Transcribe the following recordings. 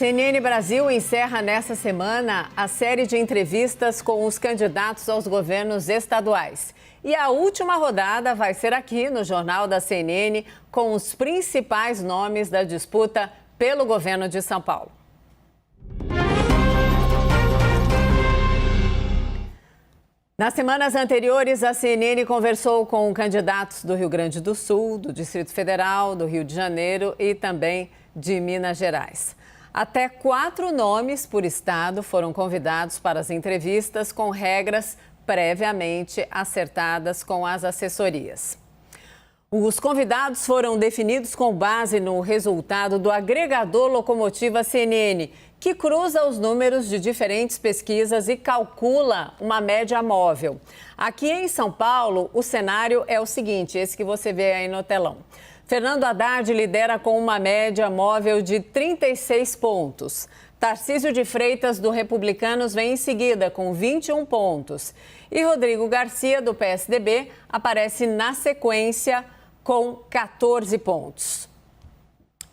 CNN Brasil encerra nesta semana a série de entrevistas com os candidatos aos governos estaduais. E a última rodada vai ser aqui no Jornal da CNN com os principais nomes da disputa pelo governo de São Paulo. Nas semanas anteriores, a CNN conversou com candidatos do Rio Grande do Sul, do Distrito Federal, do Rio de Janeiro e também de Minas Gerais. Até 4 nomes por estado foram convidados para as entrevistas com regras previamente acertadas com as assessorias. Os convidados foram definidos com base no resultado do agregador Locomotiva CNN, que cruza os números de diferentes pesquisas e calcula uma média móvel. Aqui em São Paulo, o cenário é o seguinte, esse que você vê aí no telão. Fernando Haddad lidera com uma média móvel de 36 pontos. Tarcísio de Freitas, do Republicanos, vem em seguida com 21 pontos. E Rodrigo Garcia, do PSDB, aparece na sequência com 14 pontos.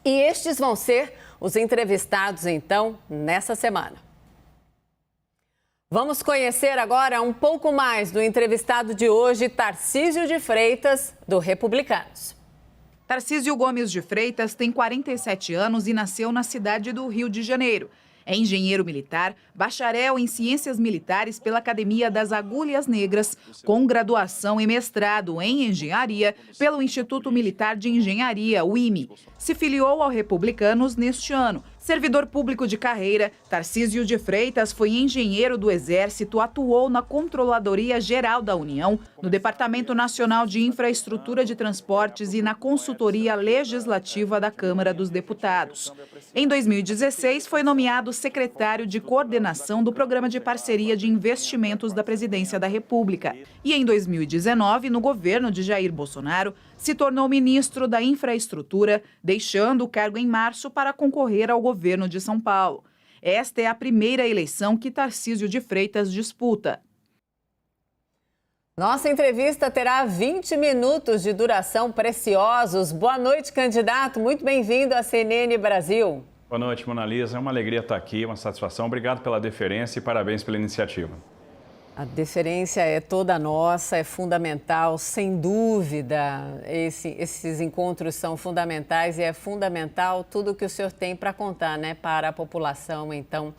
E estes vão ser os entrevistados, então, nessa semana. Vamos conhecer agora um pouco mais do entrevistado de hoje, Tarcísio de Freitas, do Republicanos. Tarcísio Gomes de Freitas tem 47 anos e nasceu na cidade do Rio de Janeiro. É engenheiro militar, bacharel em Ciências Militares pela Academia das Agulhas Negras, com graduação e mestrado em Engenharia pelo Instituto Militar de Engenharia, o IME. Se filiou ao Republicanos neste ano. Servidor público de carreira, Tarcísio de Freitas foi engenheiro do Exército, atuou na Controladoria Geral da União, no Departamento Nacional de Infraestrutura de Transportes e na Consultoria Legislativa da Câmara dos Deputados. Em 2016, foi nomeado secretário de coordenação do Programa de Parceria de Investimentos da Presidência da República. E em 2019, no governo de Jair Bolsonaro, se tornou ministro da Infraestrutura, deixando o cargo em março para concorrer ao governo de São Paulo. Esta é a primeira eleição que Tarcísio de Freitas disputa. Nossa entrevista terá 20 minutos de duração, preciosos. Boa noite, candidato. Muito bem-vindo à CNN Brasil. Boa noite, Mona Lisa. É uma alegria estar aqui, uma satisfação. Obrigado pela deferência e parabéns pela iniciativa. A deferência é toda nossa, é fundamental, sem dúvida. Esses encontros são fundamentais e é fundamental tudo que o senhor tem para contar, né, para a população, então,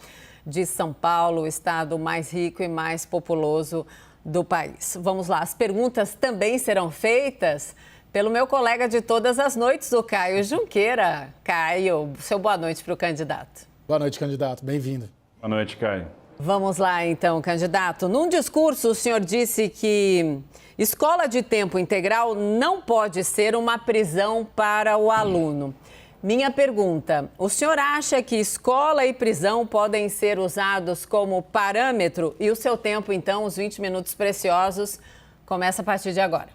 de São Paulo, o estado mais rico e mais populoso do país. Vamos lá, as perguntas também serão feitas pelo meu colega de todas as noites, o Caio Junqueira. Caio, seu boa noite para o candidato. Boa noite, candidato. Bem-vindo. Boa noite, Caio. Vamos lá, então, candidato. Num discurso, o senhor disse que escola de tempo integral não pode ser uma prisão para o aluno. Minha pergunta, o senhor acha que escola e prisão podem ser usados como parâmetro? E o seu tempo, então, os 20 minutos preciosos, começa a partir de agora.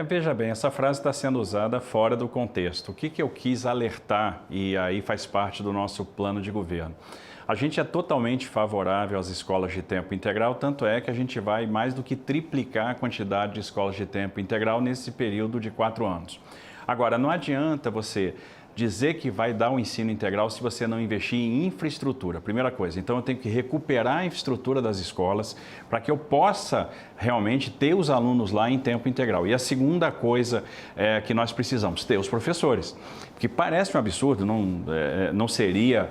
Veja bem, essa frase está sendo usada fora do contexto. O que eu quis alertar, e aí faz parte do nosso plano de governo? A gente é totalmente favorável às escolas de tempo integral, tanto é que a gente vai mais do que triplicar a quantidade de escolas de tempo integral nesse período de 4 anos. Agora, não adianta você dizer que vai dar um ensino integral se você não investir em infraestrutura. Primeira coisa, então eu tenho que recuperar a infraestrutura das escolas para que eu possa realmente ter os alunos lá em tempo integral. E a segunda coisa que nós precisamos ter os professores, porque parece um absurdo, não seria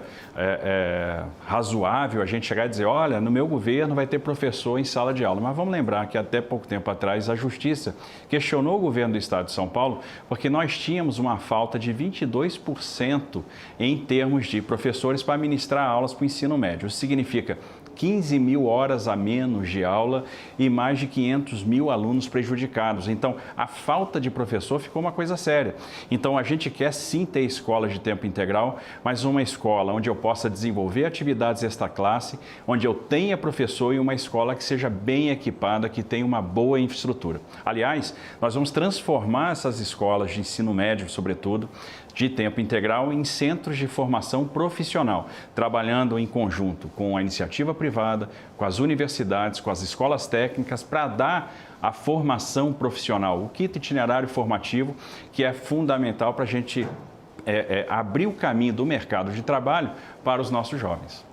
razoável a gente chegar e dizer, olha, no meu governo vai ter professor em sala de aula. Mas vamos lembrar que até pouco tempo atrás a Justiça questionou o governo do Estado de São Paulo porque nós tínhamos uma falta de 22% em termos de professores para ministrar aulas para o ensino médio. Isso significa 15 mil horas a menos de aula e mais de 500 mil alunos prejudicados. Então, a falta de professor ficou uma coisa séria. Então, a gente quer sim ter escolas de tempo integral, mas uma escola onde eu possa desenvolver atividades extra-classe, onde eu tenha professor e uma escola que seja bem equipada, que tenha uma boa infraestrutura. Aliás, nós vamos transformar essas escolas de ensino médio, sobretudo, de tempo integral em centros de formação profissional, trabalhando em conjunto com a iniciativa privada, com as universidades, com as escolas técnicas, para dar a formação profissional, o kit itinerário formativo, que é fundamental para a gente abrir o caminho do mercado de trabalho para os nossos jovens.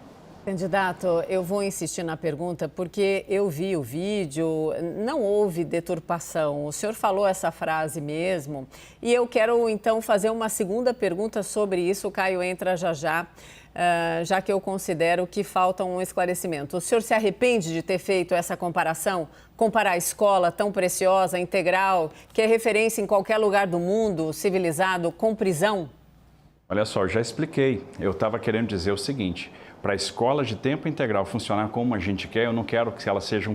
Candidato, eu vou insistir na pergunta porque eu vi o vídeo, não houve deturpação. O senhor falou essa frase mesmo e eu quero então fazer uma segunda pergunta sobre isso. O Caio entra já que eu considero que falta um esclarecimento. O senhor se arrepende de ter feito essa comparação? Comparar a escola tão preciosa, integral, que é referência em qualquer lugar do mundo, civilizado, com prisão? Olha só, já expliquei. Eu estava querendo dizer o seguinte: para a escola de tempo integral funcionar como a gente quer, eu não quero que ela seja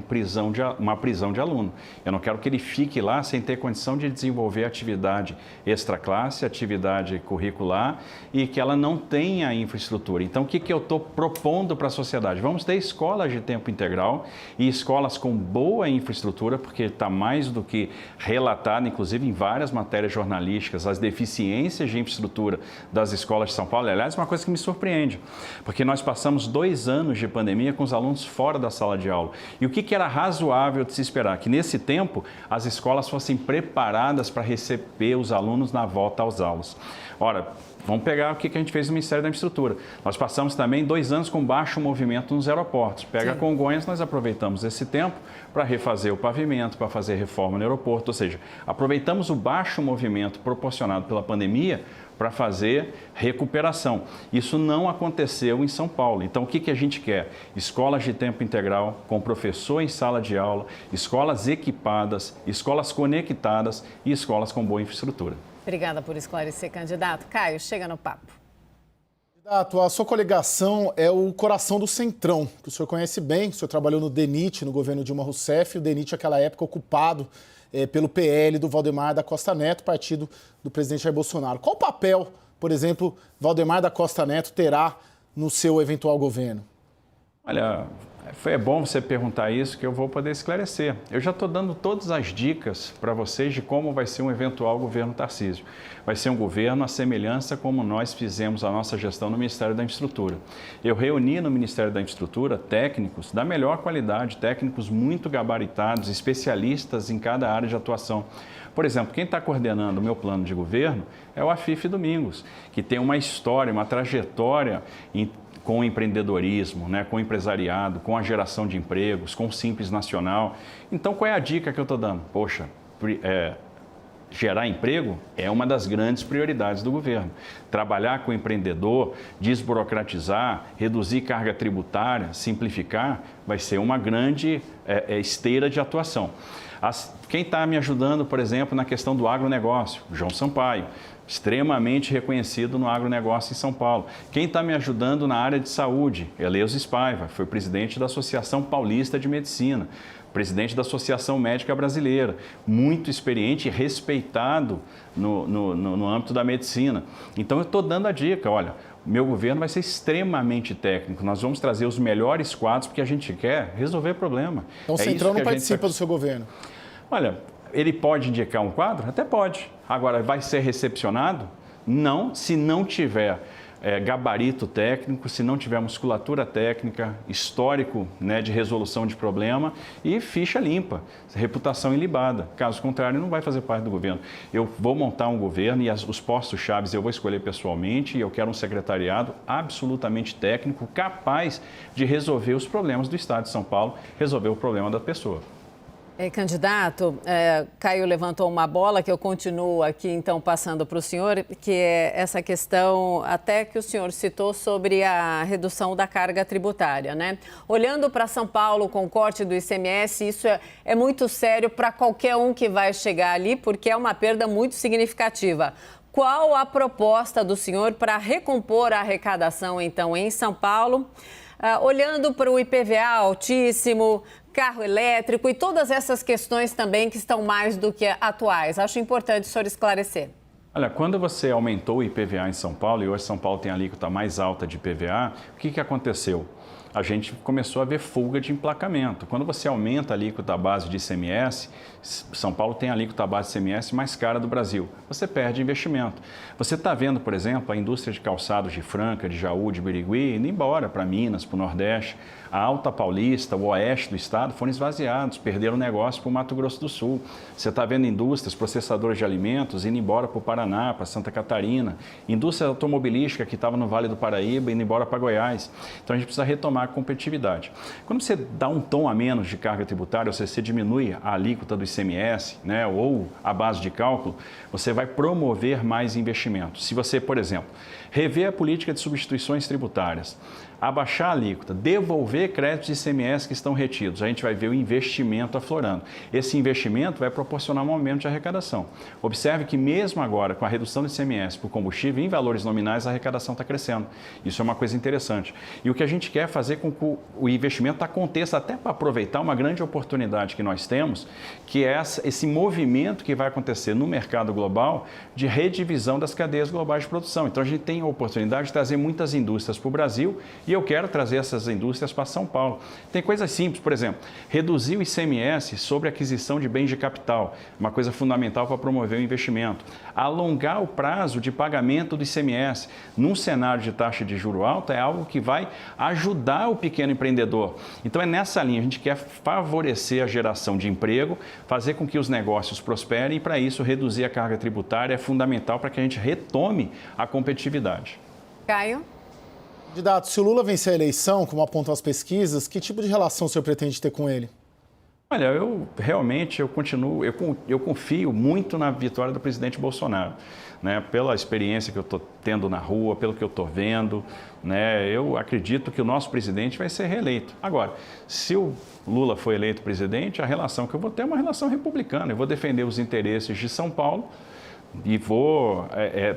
uma prisão de aluno. Eu não quero que ele fique lá sem ter condição de desenvolver atividade extraclasse, atividade curricular e que ela não tenha infraestrutura. Então, o que eu estou propondo para a sociedade? Vamos ter escolas de tempo integral e escolas com boa infraestrutura, porque está mais do que relatado, inclusive em várias matérias jornalísticas, as deficiências de infraestrutura das escolas de São Paulo. Aliás, uma coisa que me surpreende, porque nós passamos 2 anos de pandemia com os alunos fora da sala de aula. E o que era razoável de se esperar? Que nesse tempo as escolas fossem preparadas para receber os alunos na volta às aulas. Ora, vamos pegar o que a gente fez no Ministério da Infraestrutura. Nós passamos também 2 anos com baixo movimento nos aeroportos. Pega Sim. Congonhas, nós aproveitamos esse tempo para refazer o pavimento, para fazer reforma no aeroporto. Ou seja, aproveitamos o baixo movimento proporcionado pela pandemia para fazer recuperação. Isso não aconteceu em São Paulo. Então, o que a gente quer? Escolas de tempo integral, com professor em sala de aula, escolas equipadas, escolas conectadas e escolas com boa infraestrutura. Obrigada por esclarecer, candidato. Caio, chega no papo. Candidato, a sua coligação é o coração do Centrão, que o senhor conhece bem. O senhor trabalhou no DENIT, no governo Dilma Rousseff, e o DENIT, naquela época, ocupado pelo PL do Valdemar da Costa Neto, partido do presidente Jair Bolsonaro. Qual papel, por exemplo, Valdemar da Costa Neto terá no seu eventual governo? Olha, é bom você perguntar isso que eu vou poder esclarecer. Eu já estou dando todas as dicas para vocês de como vai ser um eventual governo Tarcísio. Vai ser um governo à semelhança como nós fizemos a nossa gestão no Ministério da Infraestrutura. Eu reuni no Ministério da Infraestrutura técnicos da melhor qualidade, técnicos muito gabaritados, especialistas em cada área de atuação. Por exemplo, quem está coordenando o meu plano de governo é o Afif Domingos, que tem uma história, uma trajetória com o empreendedorismo, né, com o empresariado, com a geração de empregos, com o Simples Nacional. Então, qual é a dica que eu estou dando? Poxa, gerar emprego é uma das grandes prioridades do governo. Trabalhar com o empreendedor, desburocratizar, reduzir carga tributária, simplificar, vai ser uma grande esteira de atuação. Quem está me ajudando, por exemplo, na questão do agronegócio? João Sampaio, extremamente reconhecido no agronegócio em São Paulo. Quem está me ajudando na área de saúde? Eleusis Paiva, foi presidente da Associação Paulista de Medicina, presidente da Associação Médica Brasileira, muito experiente e respeitado no âmbito da medicina. Então, eu estou dando a dica, olha, meu governo vai ser extremamente técnico, nós vamos trazer os melhores quadros porque a gente quer resolver problema. Então, o Centrão não participa do seu governo? Olha, ele pode indicar um quadro? Até pode. Agora, vai ser recepcionado? Não, se não tiver gabarito técnico, se não tiver musculatura técnica, histórico, né, de resolução de problema e ficha limpa, reputação ilibada. Caso contrário, não vai fazer parte do governo. Eu vou montar um governo e os postos-chave eu vou escolher pessoalmente e eu quero um secretariado absolutamente técnico, capaz de resolver os problemas do Estado de São Paulo, resolver o problema da pessoa. Candidato, Caio levantou uma bola que eu continuo aqui, então, passando para o senhor, que é essa questão até que o senhor citou sobre a redução da carga tributária, né? Olhando para São Paulo com o corte do ICMS, isso é muito sério para qualquer um que vai chegar ali, porque é uma perda muito significativa. Qual a proposta do senhor para recompor a arrecadação, então, em São Paulo? Olhando para o IPVA altíssimo, carro elétrico e todas essas questões também que estão mais do que atuais. Acho importante o senhor esclarecer. Olha, quando você aumentou o IPVA em São Paulo, e hoje São Paulo tem a alíquota mais alta de IPVA, o que aconteceu? a gente começou a ver fuga de emplacamento. Quando você aumenta a alíquota base de ICMS, São Paulo tem a alíquota base de ICMS mais cara do Brasil, você perde investimento. Você está vendo, por exemplo, a indústria de calçados de Franca, de Jaú, de Birigui, indo embora para Minas, para o Nordeste. A Alta Paulista, o oeste do estado foram esvaziados, perderam negócio para o Mato Grosso do Sul. Você está vendo indústrias, processadoras de alimentos indo embora para o Paraná, para Santa Catarina. Indústria automobilística que estava no Vale do Paraíba indo embora para Goiás. Então a gente precisa retomar a competitividade. Quando você dá um tom a menos de carga tributária, ou seja, você diminui a alíquota do ICMS, né, ou a base de cálculo, você vai promover mais investimentos. Se você, por exemplo, rever a política de substituições tributárias, abaixar a alíquota, devolver créditos de ICMS que estão retidos, a gente vai ver o investimento aflorando. Esse investimento vai proporcionar um aumento de arrecadação. Observe que mesmo agora, com a redução do ICMS por combustível, em valores nominais, a arrecadação está crescendo. Isso é uma coisa interessante. E o que a gente quer é fazer com que o investimento aconteça até para aproveitar uma grande oportunidade que nós temos, que é esse movimento que vai acontecer no mercado global de redivisão das cadeias globais de produção. Então a gente tem a oportunidade de trazer muitas indústrias para o Brasil e eu quero trazer essas indústrias para São Paulo. Tem coisas simples, por exemplo, reduzir o ICMS sobre a aquisição de bens de capital, uma coisa fundamental para promover o investimento. Alongar o prazo de pagamento do ICMS num cenário de taxa de juro alta é algo que vai ajudar o pequeno empreendedor. Então é nessa linha, a gente quer favorecer a geração de emprego, fazer com que os negócios prosperem e para isso reduzir a carga tributária é fundamental para que a gente retome a competitividade. Caio? Candidato, se o Lula vencer a eleição, como apontam as pesquisas, que tipo de relação o senhor pretende ter com ele? Olha, eu confio muito na vitória do presidente Bolsonaro, né? Pela experiência que eu estou tendo na rua, pelo que eu estou vendo, né? Eu acredito que o nosso presidente vai ser reeleito. Agora, se o Lula for eleito presidente, a relação que eu vou ter é uma relação republicana. Eu vou defender os interesses de São Paulo e vou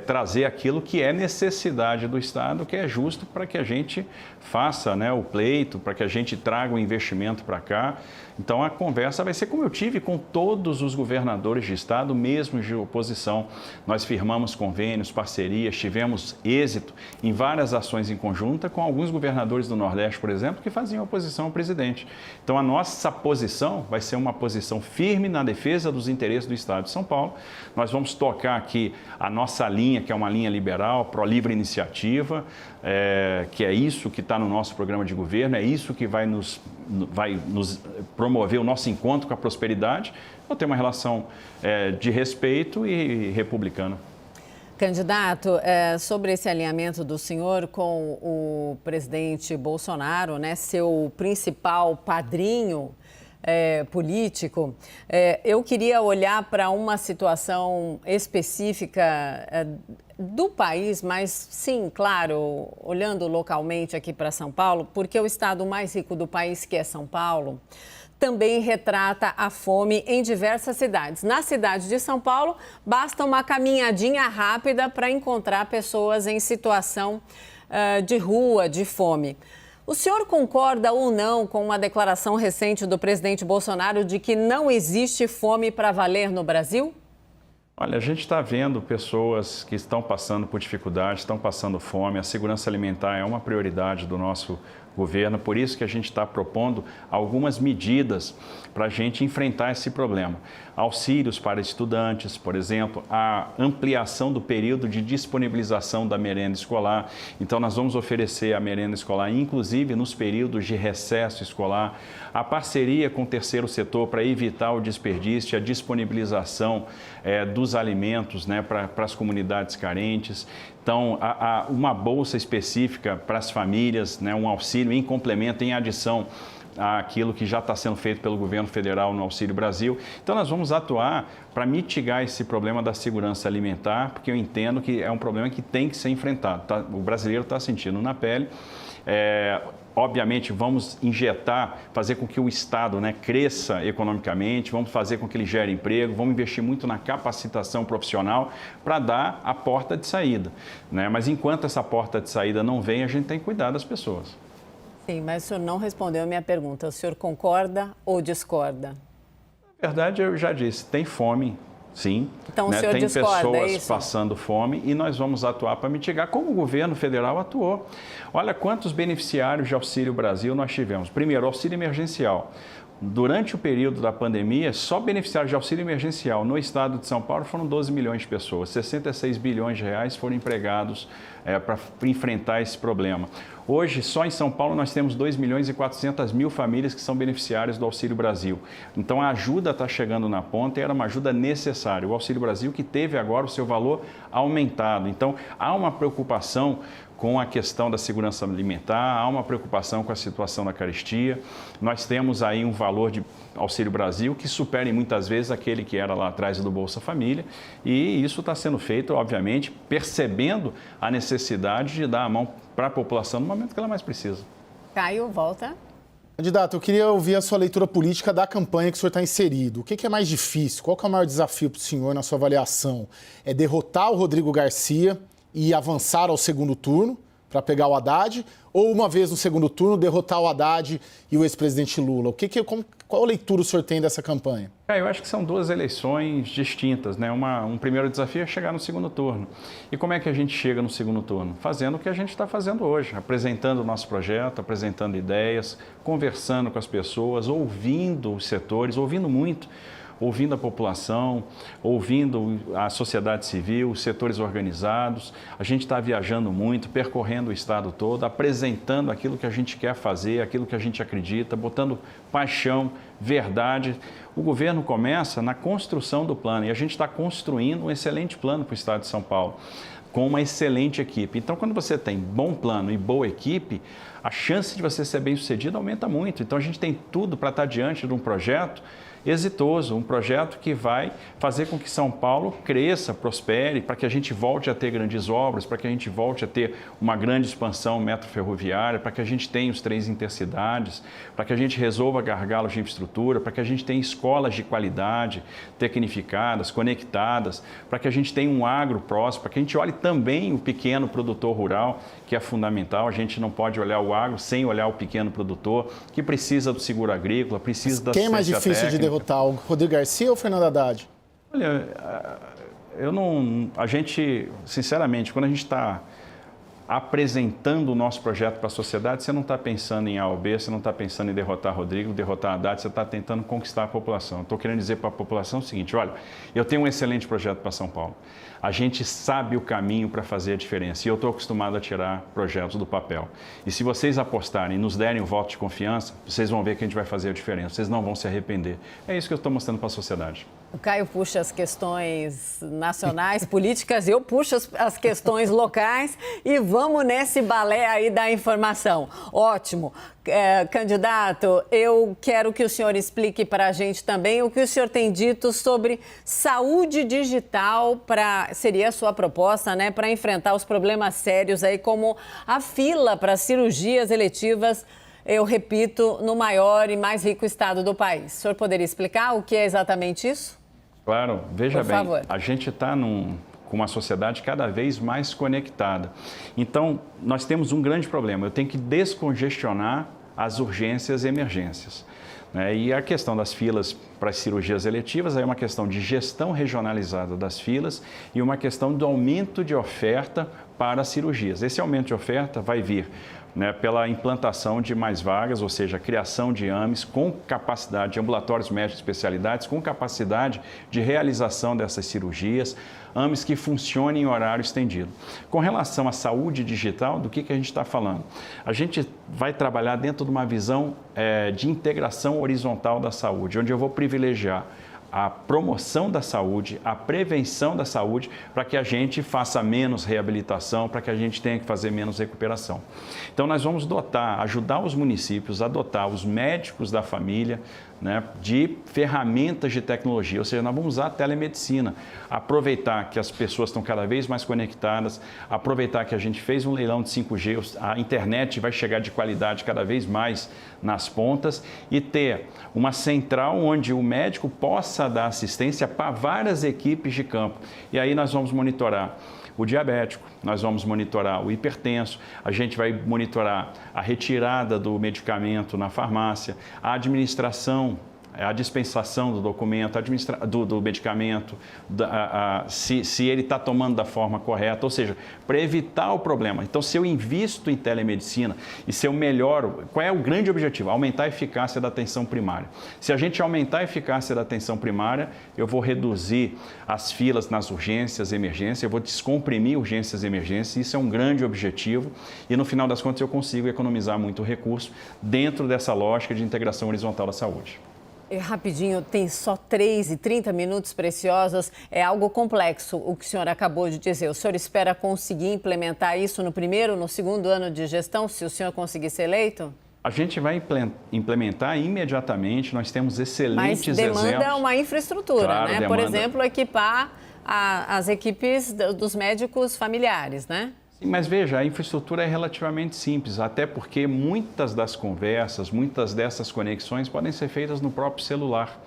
trazer aquilo que é necessidade do Estado, que é justo para que a gente faça, né, o pleito, para que a gente traga o investimento para cá. Então a conversa vai ser como eu tive com todos os governadores de Estado, mesmo de oposição. Nós firmamos convênios, parcerias, tivemos êxito em várias ações em conjunta com alguns governadores do Nordeste, por exemplo, que faziam oposição ao presidente. Então a nossa posição vai ser uma posição firme na defesa dos interesses do Estado de São Paulo. Nós vamos tocar aqui a nossa linha, que é uma linha liberal, pró-livre iniciativa, que é isso que está no nosso programa de governo, é isso que vai nos promover o nosso encontro com a prosperidade. Eu tenho uma relação de respeito e republicana. Candidato, sobre esse alinhamento do senhor com o presidente Bolsonaro, né, seu principal padrinho político, eu queria olhar para uma situação específica do país, mas sim, claro, olhando localmente aqui para São Paulo, porque o estado mais rico do país, que é São Paulo, também retrata a fome em diversas cidades. Na cidade de São Paulo, basta uma caminhadinha rápida para encontrar pessoas em situação de rua, de fome. O senhor concorda ou não com uma declaração recente do presidente Bolsonaro de que não existe fome para valer no Brasil? Olha, a gente está vendo pessoas que estão passando por dificuldades, estão passando fome. A segurança alimentar é uma prioridade do nosso governo, por isso que a gente está propondo algumas medidas para a gente enfrentar esse problema. Auxílios para estudantes, por exemplo, a ampliação do período de disponibilização da merenda escolar. Então, nós vamos oferecer a merenda escolar, inclusive nos períodos de recesso escolar, a parceria com o terceiro setor para evitar o desperdício, a disponibilização dos alimentos, né, para as comunidades carentes. Então, uma bolsa específica para as famílias, né, um auxílio em complemento, em adição àquilo que já está sendo feito pelo governo federal no Auxílio Brasil. Então, nós vamos atuar para mitigar esse problema da segurança alimentar, porque eu entendo que é um problema que tem que ser enfrentado. Tá? O brasileiro está sentindo na pele. Obviamente, vamos injetar, fazer com que o Estado, né, cresça economicamente, vamos fazer com que ele gere emprego, vamos investir muito na capacitação profissional para dar a porta de saída, né? Mas enquanto essa porta de saída não vem, a gente tem que cuidar das pessoas. Sim, mas o senhor não respondeu a minha pergunta. O senhor concorda ou discorda? Na verdade, eu já disse, tem fome Sim, então, o senhor tem discorda, é pessoas isso? passando fome e nós vamos atuar para mitigar, como o governo federal atuou. Olha quantos beneficiários de Auxílio Brasil nós tivemos. Primeiro, auxílio emergencial. Durante o período da pandemia, só beneficiários de auxílio emergencial no estado de São Paulo foram 12 milhões de pessoas. 66 bilhões de reais foram empregados para enfrentar esse problema. Hoje, só em São Paulo, nós temos 2 milhões e 400 mil famílias que são beneficiárias do Auxílio Brasil. Então, a ajuda está chegando na ponta e era uma ajuda necessária. O Auxílio Brasil que teve agora o seu valor aumentado. Então, há uma preocupação com a questão da segurança alimentar, há uma preocupação com a situação da carestia. Nós temos aí um valor de Auxílio Brasil que supere muitas vezes aquele que era lá atrás do Bolsa Família, e isso está sendo feito, obviamente, percebendo a necessidade de dar a mão para a população no momento que ela mais precisa. Caio, volta. Candidato, eu queria ouvir a sua leitura política da campanha que o senhor está inserido. O que é mais difícil? Qual que é o maior desafio para o senhor na sua avaliação? É derrotar o Rodrigo Garcia e avançar ao segundo turno para pegar o Haddad, ou uma vez no segundo turno derrotar o Haddad e o ex-presidente Lula? Qual leitura o senhor tem dessa campanha? Eu acho que são duas eleições distintas, né? Um primeiro desafio é chegar no segundo turno. E como é que a gente chega no segundo turno? Fazendo o que a gente está fazendo hoje, apresentando o nosso projeto, apresentando ideias, conversando com as pessoas, ouvindo os setores, ouvindo muito. Ouvindo a população, ouvindo a sociedade civil, os setores organizados. A gente está viajando muito, percorrendo o estado todo, apresentando aquilo que a gente quer fazer, aquilo que a gente acredita, botando paixão, verdade. O governo começa na construção do plano e a gente está construindo um excelente plano para o estado de São Paulo, com uma excelente equipe. Então, quando você tem bom plano e boa equipe, a chance de você ser bem-sucedido aumenta muito. Então, a gente tem tudo para estar diante de um projeto exitoso, um projeto que vai fazer com que São Paulo cresça, prospere, para que a gente volte a ter grandes obras, para que a gente volte a ter uma grande expansão metroferroviária, para que a gente tenha os trens intercidades, para que a gente resolva gargalos de infraestrutura, para que a gente tenha escolas de qualidade, tecnificadas, conectadas, para que a gente tenha um agro próximo, para que a gente olhe também o pequeno produtor rural, que é fundamental. A gente não pode olhar o agro sem olhar o pequeno produtor, que precisa do seguro agrícola, precisa da assistência técnica. Quem é mais difícil de derrotar, o Rodrigo Garcia ou o Fernando Haddad? Olha, a gente, sinceramente, quando a gente está apresentando o nosso projeto para a sociedade, você não está pensando em A ou B, você não está pensando em derrotar Rodrigo, derrotar Haddad, você está tentando conquistar a população. Estou querendo dizer para a população o seguinte: olha, eu tenho um excelente projeto para São Paulo. A gente sabe o caminho para fazer a diferença e eu estou acostumado a tirar projetos do papel. E se vocês apostarem e nos derem o voto de confiança, vocês vão ver que a gente vai fazer a diferença, vocês não vão se arrepender. É isso que eu estou mostrando para a sociedade. O Caio puxa as questões nacionais, políticas, eu puxo as questões locais e vamos nesse balé aí da informação. Ótimo. Candidato, eu quero que o senhor explique para a gente também o que o senhor tem dito sobre saúde digital, seria a sua proposta, né, para enfrentar os problemas sérios aí, como a fila para cirurgias eletivas, eu repito, no maior e mais rico estado do país. O senhor poderia explicar o que é exatamente isso? Claro, veja bem, favor. A gente está com uma sociedade cada vez mais conectada. Então, nós temos um grande problema, eu tenho que descongestionar as urgências e emergências. E a questão das filas para as cirurgias eletivas é uma questão de gestão regionalizada das filas e uma questão do aumento de oferta para as cirurgias. Esse aumento de oferta vai vir pela implantação de mais vagas, ou seja, a criação de AMES com capacidade, de ambulatórios médicos de especialidades, com capacidade de realização dessas cirurgias, AMES que funcionem em horário estendido. Com relação à saúde digital, do que a gente está falando? A gente vai trabalhar dentro de uma visão de integração horizontal da saúde, onde eu vou privilegiar a promoção da saúde, a prevenção da saúde, para que a gente faça menos reabilitação, para que a gente tenha que fazer menos recuperação. Então, nós vamos ajudar os municípios a dotar os médicos da família de ferramentas de tecnologia, ou seja, nós vamos usar a telemedicina, aproveitar que as pessoas estão cada vez mais conectadas, aproveitar que a gente fez um leilão de 5G, a internet vai chegar de qualidade cada vez mais nas pontas e ter uma central onde o médico possa dar assistência para várias equipes de campo. E aí nós vamos monitorar o diabético, nós vamos monitorar o hipertenso, a gente vai monitorar a retirada do medicamento na farmácia, a administração a dispensação do documento, do medicamento, se ele está tomando da forma correta, ou seja, para evitar o problema. Então, se eu invisto em telemedicina e se eu melhoro, qual é o grande objetivo? Aumentar a eficácia da atenção primária. Se a gente aumentar a eficácia da atenção primária, eu vou reduzir as filas nas urgências, emergências, eu vou descomprimir urgências e emergências, isso é um grande objetivo e no final das contas eu consigo economizar muito recurso dentro dessa lógica de integração horizontal da saúde. Rapidinho, tem só 3 e 30 minutos preciosos, é algo complexo o que o senhor acabou de dizer. O senhor espera conseguir implementar isso no primeiro, no segundo ano de gestão, se o senhor conseguir ser eleito? A gente vai implementar imediatamente, nós temos excelentes exemplos. Mas demanda uma infraestrutura, claro, né? demanda. Por exemplo, equipar as equipes dos médicos familiares, né? Sim, mas veja, a infraestrutura é relativamente simples, até porque muitas das conversas, muitas dessas conexões podem ser feitas no próprio celular.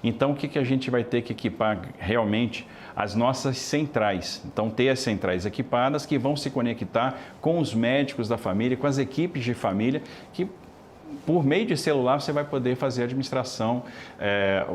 Então, o que a gente vai ter que equipar realmente? As nossas centrais. Então, ter as centrais equipadas que vão se conectar com os médicos da família, com as equipes de família, que por meio de celular você vai poder fazer a administração,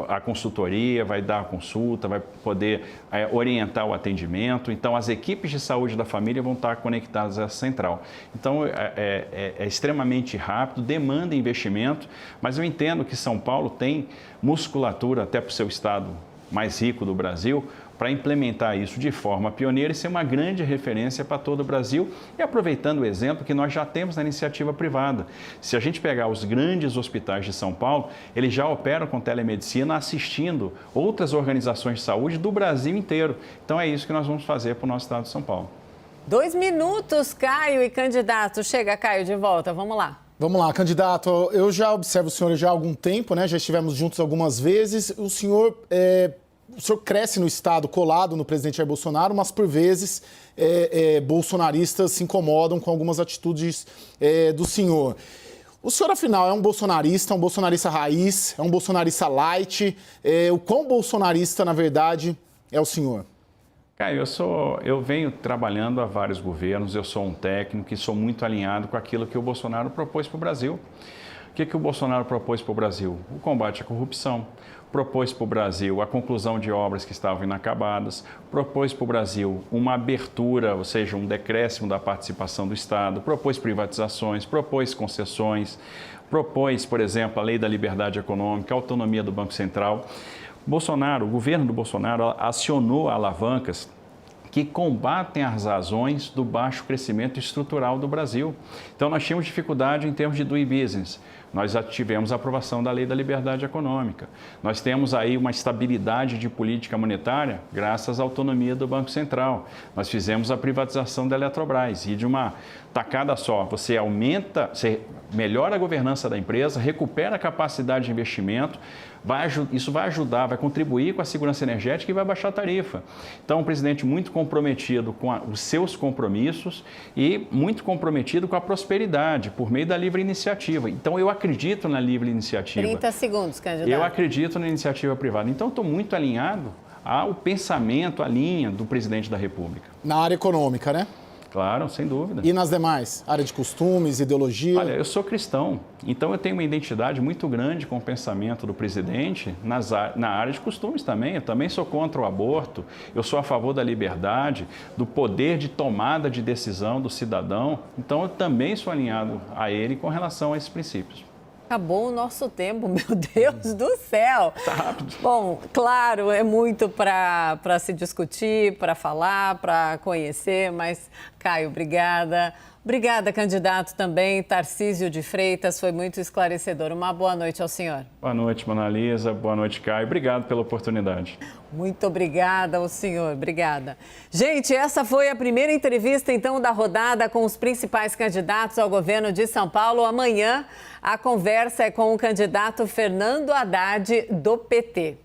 a consultoria, vai dar a consulta, vai poder orientar o atendimento. Então, as equipes de saúde da família vão estar conectadas a essa central. Então, é extremamente rápido, demanda investimento, mas eu entendo que São Paulo tem musculatura, até para o seu estado mais rico do Brasil, para implementar isso de forma pioneira e ser uma grande referência para todo o Brasil e aproveitando o exemplo que nós já temos na iniciativa privada. Se a gente pegar os grandes hospitais de São Paulo, eles já operam com telemedicina assistindo outras organizações de saúde do Brasil inteiro. Então é isso que nós vamos fazer para o nosso estado de São Paulo. 2 minutos, Caio e candidato. Chega, Caio, de volta. Vamos lá. Vamos lá, candidato. Eu já observo o senhor já há algum tempo, né? Já estivemos juntos algumas vezes. O senhor cresce no Estado colado no presidente Jair Bolsonaro, mas por vezes bolsonaristas se incomodam com algumas atitudes do senhor. O senhor, afinal, é um bolsonarista raiz, é um bolsonarista light. O quão bolsonarista, na verdade, é o senhor? Caio, eu venho trabalhando há vários governos, eu sou um técnico e sou muito alinhado com aquilo que o Bolsonaro propôs para o Brasil. O que o Bolsonaro propôs para o Brasil? O combate à corrupção. Propôs para o Brasil a conclusão de obras que estavam inacabadas, propôs para o Brasil uma abertura, ou seja, um decréscimo da participação do Estado, propôs privatizações, propôs concessões, propôs, por exemplo, a lei da liberdade econômica, a autonomia do Banco Central. O governo do Bolsonaro acionou alavancas que combatem as razões do baixo crescimento estrutural do Brasil. Então, nós tínhamos dificuldade em termos de doing business. Nós já tivemos a aprovação da Lei da Liberdade Econômica. Nós temos aí uma estabilidade de política monetária graças à autonomia do Banco Central. Nós fizemos a privatização da Eletrobras e de uma tacada só, você melhora a governança da empresa, recupera a capacidade de investimento, isso vai ajudar, vai contribuir com a segurança energética e vai baixar a tarifa. Então, um presidente muito comprometido com os seus compromissos e muito comprometido com a prosperidade por meio da livre iniciativa. Então, eu acredito na livre iniciativa. 30 segundos, candidato. Eu acredito na iniciativa privada. Então, estou muito alinhado ao pensamento, à linha do presidente da República. Na área econômica, né? Claro, sem dúvida. E nas demais? Área de costumes, ideologia? Olha, eu sou cristão, então eu tenho uma identidade muito grande com o pensamento do presidente na área de costumes também. Eu também sou contra o aborto, eu sou a favor da liberdade, do poder de tomada de decisão do cidadão. Então eu também sou alinhado a ele com relação a esses princípios. Acabou o nosso tempo, meu Deus do céu. Tá rápido. Bom, claro, é muito para se discutir, para falar, para conhecer, mas, Caio, obrigada. Obrigada, candidato também. Tarcísio de Freitas, foi muito esclarecedor. Uma boa noite ao senhor. Boa noite, Mona Lisa. Boa noite, Caio. Obrigado pela oportunidade. Muito obrigada ao senhor. Obrigada. Gente, essa foi a primeira entrevista, então, da rodada com os principais candidatos ao governo de São Paulo. Amanhã, a conversa é com o candidato Fernando Haddad, do PT.